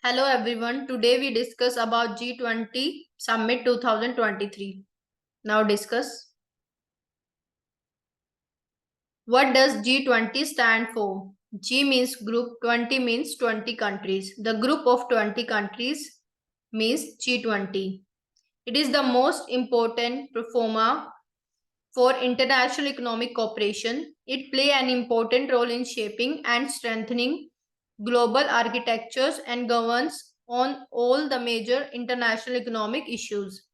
Hello everyone. Today we discuss about G20 Summit 2023. Now discuss. What does G20 stand for? G means group, 20 means 20 countries. The group of 20 countries means G20. It is the most important performer for international economic cooperation. It plays an important role in shaping and strengthening global architectures and governs on all the major international economic issues.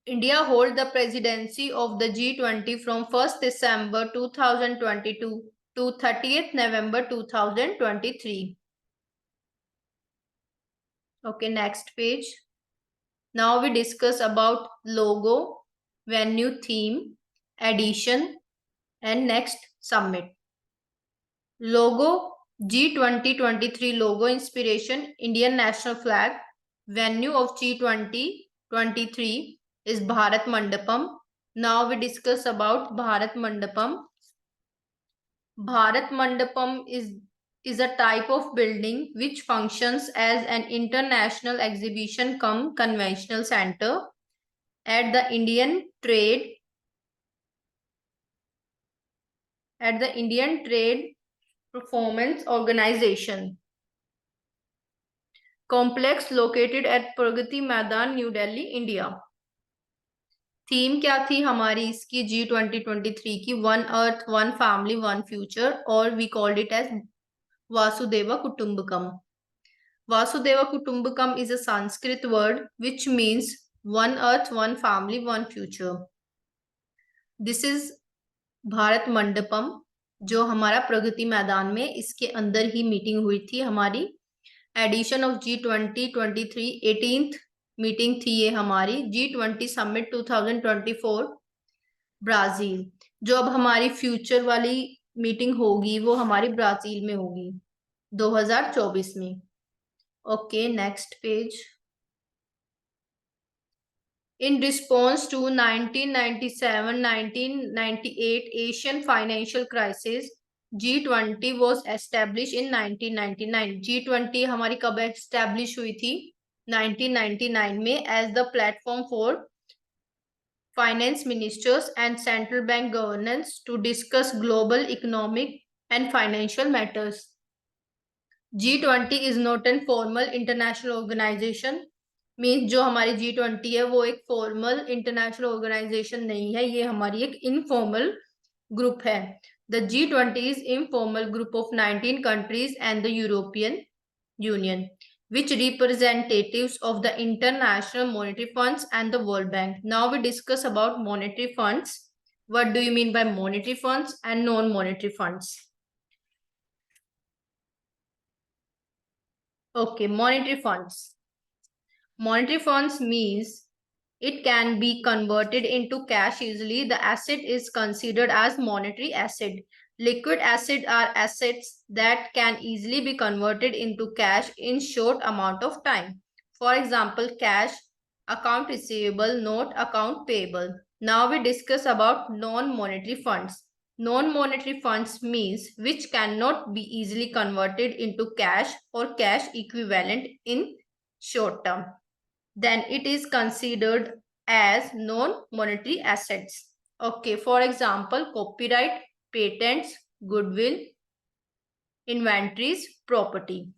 India holds the presidency of the G20 from 1st December 2022 to 30th November 2023. Okay, next page. Now we discuss about logo, venue, theme, edition, and next summit. Logo G2023 logo inspiration Indian national flag. Venue of G2023 is Bharat Mandapam. Now we discuss about Bharat Mandapam. Bharat Mandapam is a type of building which functions as an international exhibition cum conventional center at the Indian Trade Performance Organization complex located at Pragati Maidan, New Delhi, India. Theme क्या थी हमारी इसकी G2023 की? One earth, one family, one future, और we called it as Vasudeva Kutumbakam. Vasudeva Kutumbakam is a Sanskrit word which means one earth, one family, one future. This is Bharat Mandapam जो हमारा प्रगति मैदान में इसके अंदर ही मीटिंग हुई थी हमारी. Addition of G2023 18th meeting थी ये हमारी. G20 summit 2024 Brazil. जो अब हमारी फ्यूचर वाली मीटिंग होगी वो हमारी ब्राजील में होगी 2024 में. Okay, next page. In response to 1997-1998 Asian financial crisis, G20 was established in 1999. G20 हमारी कब establish हुई थी? 1999 में as the platform for finance ministers and central bank governance to discuss global economic and financial matters. G20 is not a formal international organization. Means जो हमारी G20 है वो एक फॉर्मल इंटरनेशनल ऑर्गेनाइजेशन नहीं है, ये हमारी एक इनफॉर्मल ग्रुप है. The G20 is informal group of 19 countries and the European union which representatives of the International Monetary Funds and the World Bank. Now we discuss about monetary funds. What do you mean by monetary funds and non-monetary funds? Okay, monetary funds. Monetary funds means it can be converted into cash easily. The asset is considered as monetary asset. Liquid assets are assets that can easily be converted into cash in short amount of time. For example, cash, account receivable, note, account payable. Now we discuss about non-monetary funds. Non-monetary funds means which cannot be easily converted into cash or cash equivalent in short term. Then it is considered as non-monetary assets. Okay, for example, copyright, patents, goodwill, inventories, property.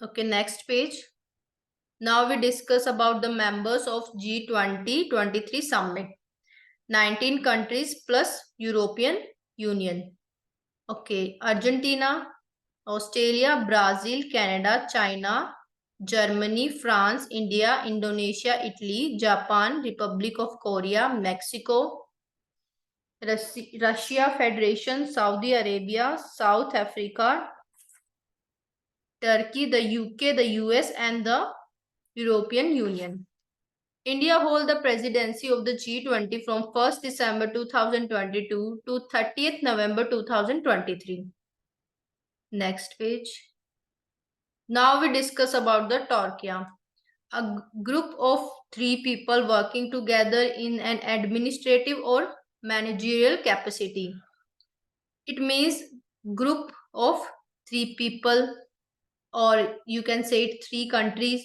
Okay, next page. Now we discuss about the members of G2023 summit. 19 countries plus European Union. Okay, Argentina, Australia, Brazil, Canada, China, Germany, France, India, Indonesia, Italy, Japan, Republic of Korea, Mexico, Russia Federation, Saudi Arabia, South Africa, Turkey, the UK, the US, and the European Union. India holds the presidency of the G20 from 1st December 2022 to 30th November 2023. Next page. Now we discuss about the Torquia, a group of 3 people working together in an administrative or managerial capacity. It means group of 3 people और you can say it 3 countries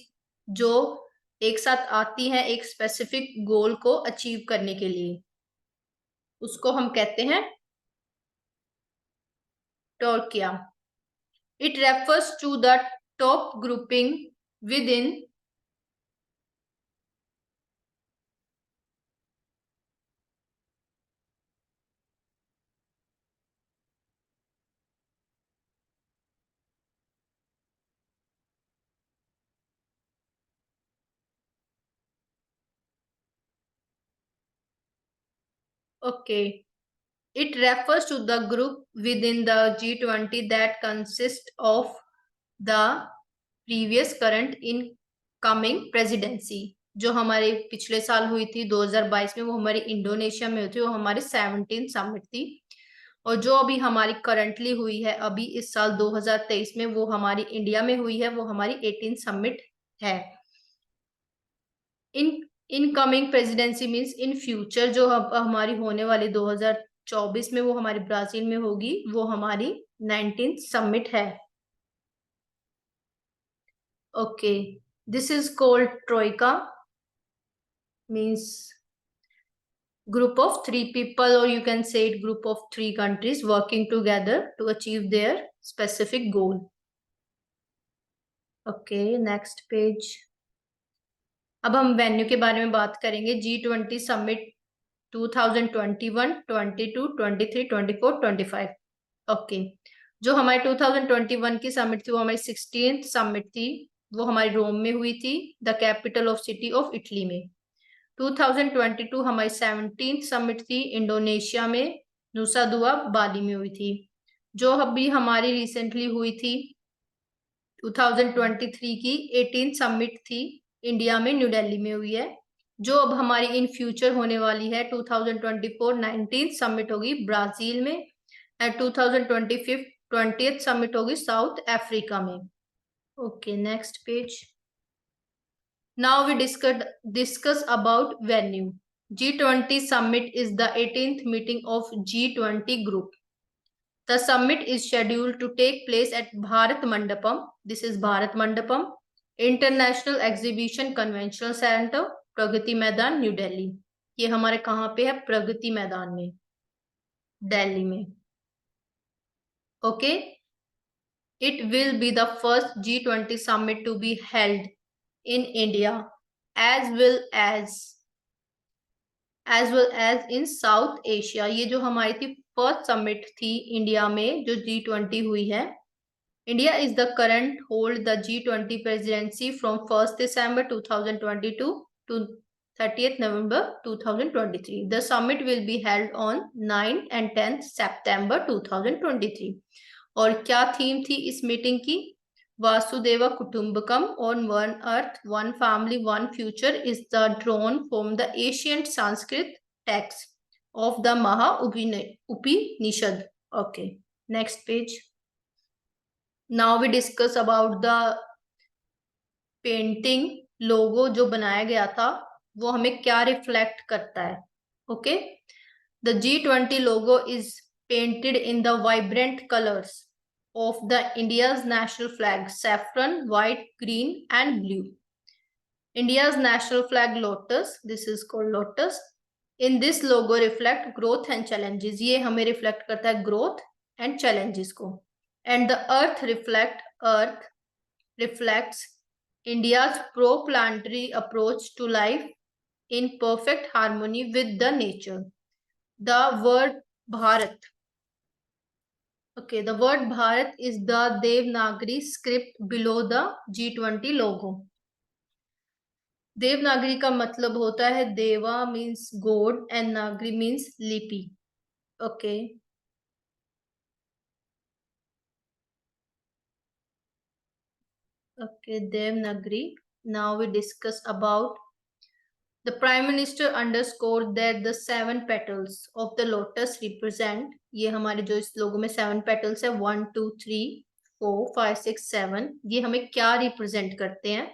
जो एक साथ आती हैं एक specific goal को achieve करने के लिए, उसको हम कहते हैं टोर्किया. It refers to the top grouping within okay. It refers to the group within the G20 that consists of the previous current incoming presidency. जो हमारे पिछले साल हुई थी 2022 में, वो हमारी इंडोनेशिया में हुई थी, वो हमारी 17 समिट थी. और जो अभी हमारी करंटली हुई है अभी इस साल 2023 में, वो हमारी इंडिया में हुई है, वो हमारी 18 समिट है. Incoming presidency means in future जो हमारी होने वाली 2024 में, वो हमारी ब्राजील में होगी, वो हमारी 19 समिट है. Okay, this is called Troikaa, means group of 3 people, or you can say it group of 3 countries working together to achieve their specific goal. Okay, next page. अब हम वेन्यू के बारे में बात करेंगे. G20 summit 2021, 22, 23, 24, 25. ओके, जो हमारी 2021 की समिट थी वो हमारी 16th समिट थी, वो हमारी रोम में हुई थी, the capital of city of Italy में. 2022 हमारी 17th समिट थी इंडोनेशिया में, नुसा दुआ बाली में हुई थी. जो अभी हमारी रिसेंटली हुई थी 2023 की 18th समिट थी इंडिया में, न्यू दिल्ली में हुई है. जो अब हमारी इन फ्यूचर होने वाली है 2024 19th समिट होगी ब्राजील में, एंड 2025 20th समिट होगी साउथ अफ्रीका में. Okay, next page. Now we discuss about venue. G20 summit is the 18th meeting of G20 group. The summit is scheduled to take place at Bharat Mandapam. This is Bharat Mandapam, International Exhibition Convention Center, Pragati Maidan, New Delhi. ये हमारे कहाँ पे है? प्रगति मैदान में, दिल्ली में. Okay. It will be the first G20 summit to be held in India as well as in South Asia. ये जो हमारी थी फर्स्ट समिट थी इंडिया में जो G20 हुई है. India is the current hold the G20 presidency from 1st December 2022 to 30th November 2023. The summit will be held on 9 and 10th September 2023. और क्या थीम थी इस मीटिंग की? Vasudev कुटुंबकम, on one earth, one family, one future is the drawn from the ancient Sanskrit text of the Maha Upanishad. Okay, next page. Now we discuss about the painting logo जो बनाया गया था, वो हमें क्या रिफ्लेक्ट करता है. Okay, the G20 logo is painted in the vibrant colors of the India's national flag, saffron, white, green and blue. India's national flag lotus, this is called lotus. In this logo reflect growth and challenges. ये हमें reflect करता है growth and challenges को. And the earth reflects India's pro-planetary approach to life in perfect harmony with the nature. The word Bharat. Okay, the word Bharat is the Devanagari script below the G20 logo. Devanagari का मतलब होता है deva means God and nagari means lipi. Okay, okay, Devanagari. Now we discuss about the Prime Minister underscored that the 7 petals of the lotus represent, ये हमारे जो इस लोगो में 7 petals है 1 2 3 4 5 6 7, ये हमें क्या रिप्रेजेंट करते हैं?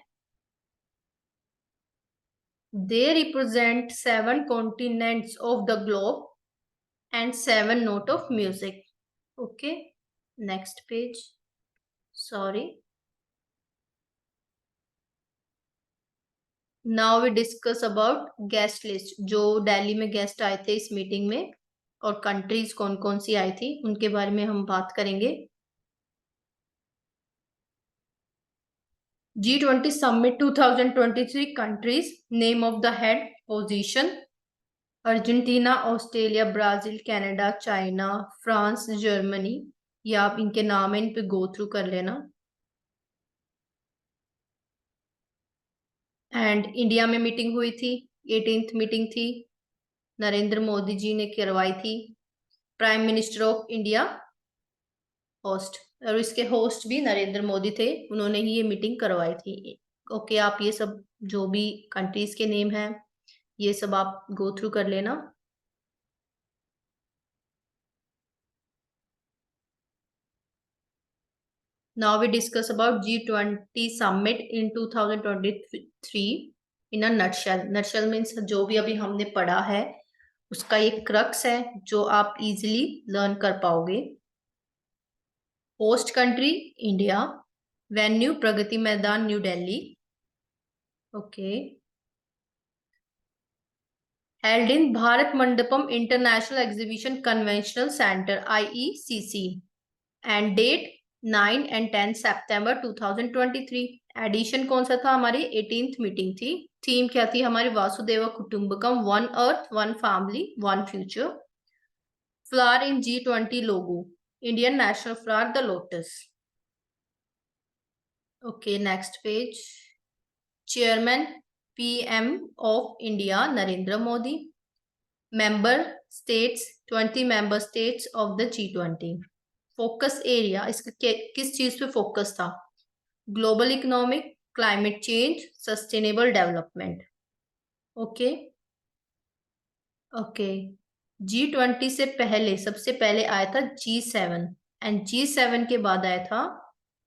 They represent 7 continents of the globe and 7 notes of music. Okay, next page. Sorry. Now we discuss about guest list, जो दिल्ली में गेस्ट आए थे इस मीटिंग में और कंट्रीज कौन कौन सी आई थी उनके बारे में हम बात करेंगे। G20 Summit 2023 countries, name of the head, position: Argentina, Australia, Brazil, Canada, China, France, Germany. ये आप इनके नाम है, इन पे गो थ्रू कर लेना। एंड इंडिया में मीटिंग हुई थी, 18th मीटिंग थी, नरेंद्र मोदी जी ने करवाई थी। Prime minister of India host, और इसके होस्ट भी नरेंद्र मोदी थे, उन्होंने ही ये मीटिंग करवाई थी। ओके, आप ये सब जो भी कंट्रीज के नेम हैं ये सब आप गो थ्रू कर लेना। Now we discuss about G20 summit in 2023 in a nutshell. Nutshell means जो भी अभी हमने पढ़ा है उसका एक क्रक्स है जो आप इजीली लर्न कर पाओगे। Host country India, venue Pragati Maidan New Delhi. Okay, held in Bharat Mandapam international exhibition conventional centre IECC, and date 9 and 10 सितंबर 2023। एडिशन कौन सा था, हमारी 18th मीटिंग थी। थीम क्या थी हमारी, Vasudev Kutumbakam, one earth one family one future. Flower in G20 logo, Indian national flower the lotus. Okay, next page. Chairman PM of India Narendra Modi. Member states 20 member states of the G20। Focus area इसका किस चीज पे focus था, global economic, climate change, sustainable development. Okay okay, G20 से पहले सबसे पहले आया था G7, एंड G7 के बाद आया था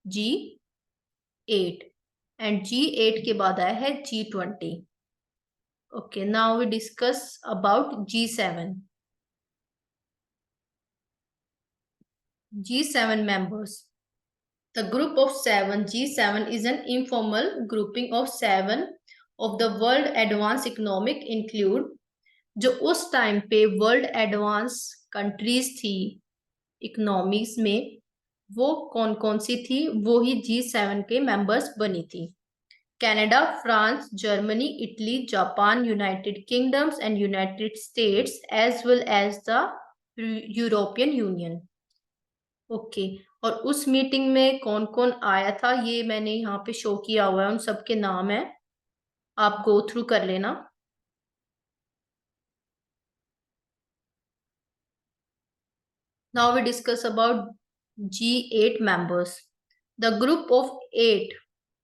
G8, एंड G8 के बाद आया है G20। Okay, now we discuss about G7। G7 members. The group of seven, G7, is an informal grouping of seven of the world advanced economic include, जो उस टाइम पे वर्ल्ड एडवांस कंट्रीज थी economics में, वो कौन कौन सी थी, वो ही G7 के मेंबर्स बनी थी। Canada, France, Germany, Italy, Japan, United Kingdoms and United States as well as the European Union. Okay, और उस मीटिंग में कौन कौन आया था ये मैंने यहाँ पे शो किया हुआ है, उन सबके नाम है, आप गो थ्रू कर लेना। Now we discuss about G8 members. The group of 8,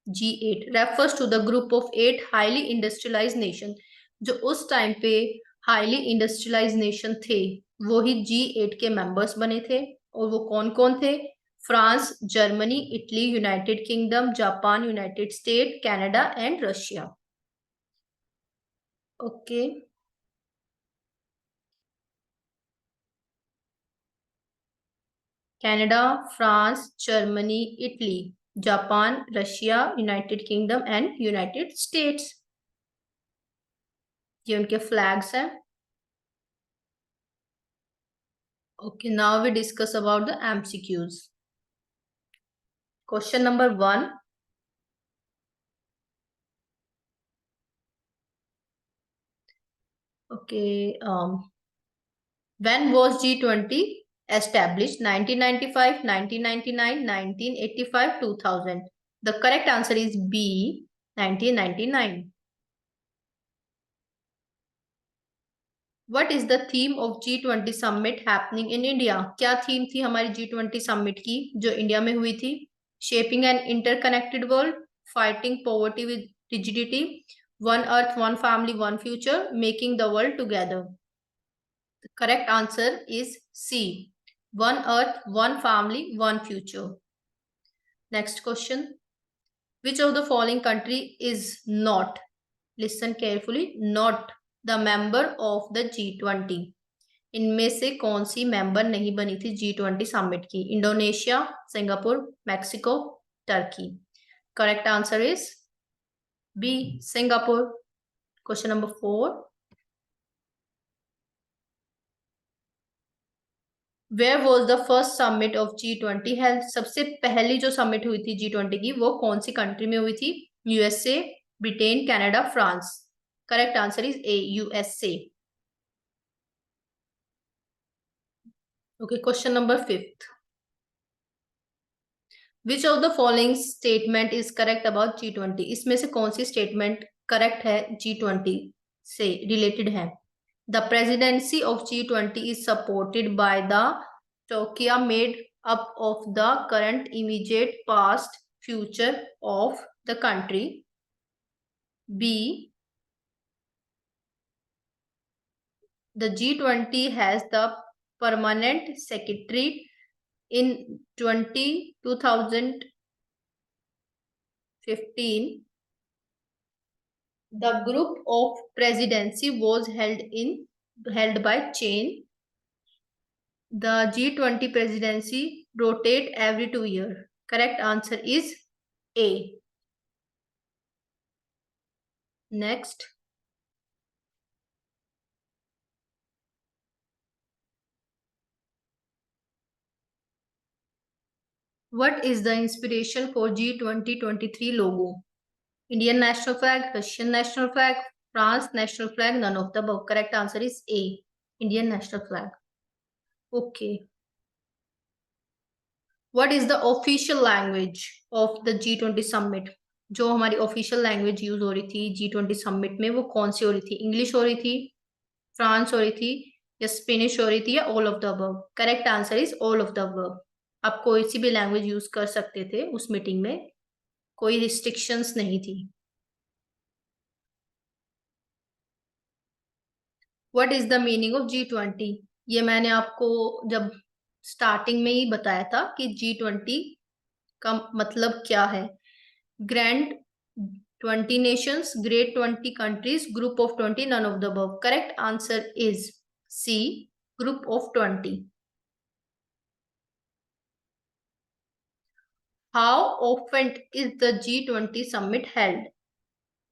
G8 refers to the group of 8 highly industrialized nation, जो उस टाइम पे हाईली इंडस्ट्रियलाइज नेशन थे वो ही G8 के मेंबर्स बने थे। और वो कौन कौन थे, France, Germany, Italy, United Kingdom, Japan, United State, Canada and Russia. Okay, Canada, France, Germany, Italy, Japan, Russia, United Kingdom and United States, ये उनके फ्लैग्स हैं। Okay, now we discuss about the MCQs। Question number 1, okay, when was G20 established, 1995, 1999, 1985, 2000? The correct answer is B, 1999. What is the theme of G20 summit happening in India? क्या theme थी हमारी G20 summit की जो India में हुई थी? Shaping an interconnected world, fighting poverty with rigidity, one earth, one family, one future, making the world together. The correct answer is C, one earth, one family, one future. Next question. Which of the following country is not, listen carefully, not the member of the G20? इनमें से कौन सी member नहीं बनी थी G20 summit की? Indonesia, Singapore, Mexico, Turkey. Correct answer is B, Singapore. Question number 4, where was the first summit of G20 health? सबसे पहली जो समिट हुई थी G20 की वो कौन सी कंट्री में हुई थी? USA, Britain, Canada, France. Correct answer is a, USA. Okay, question number 5, which of the following statement is correct about G20? इसमें से कौन सी स्टेटमेंट करेक्ट है G20 से रिलेटेड है? The presidency of G20 is supported by the Tokyo made up of the current, immediate, past, future of the country. B, the G20 has the permanent secretary in 2015. The group of presidency was held by chain. The G20 presidency rotate every 2 years. Correct answer is A. Next, what is the inspiration for G2023 logo? Indian national flag, Russian national flag, France national flag, none of the above. Correct answer is A, Indian national flag. Okay. What is the official language of the G20 summit? जो हमारी official language use हो रही थी G20 summit में वो कौन सी हो रही थी? इंग्लिश हो रही थी, फ्रांस हो रही थी, या स्पेनिश हो रही थी, या all of the above? Correct answer is all of the above. आप कोई सी भी लैंग्वेज यूज कर सकते थे उस मीटिंग में, कोई रिस्ट्रिक्शंस नहीं थी। What is the meaning of G20? ये मैंने आपको जब स्टार्टिंग में ही बताया था कि G20 का मतलब क्या है। Grand 20 nations, great 20 countries, group of 20, none of the above. Correct answer is C, group of 20. How often is the G20 summit held?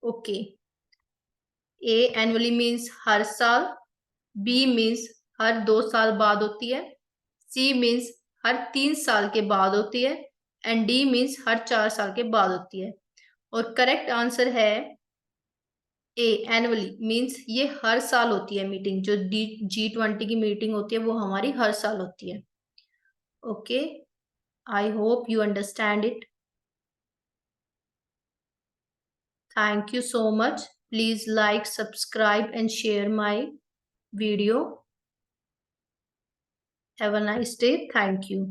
Okay. A, annually means हर साल, B means हर 2 साल बाद होती है, C means हर 3 साल के बाद होती है, एंड D means हर 4 साल के बाद होती है। और करेक्ट आंसर है ए, एनुअली मीन्स ये हर साल होती है मीटिंग। जो G20 की मीटिंग होती है वो हमारी हर साल होती है। Okay, I hope you understand it. Thank you so much. Please like, subscribe and share my video. Have a nice day. Thank you.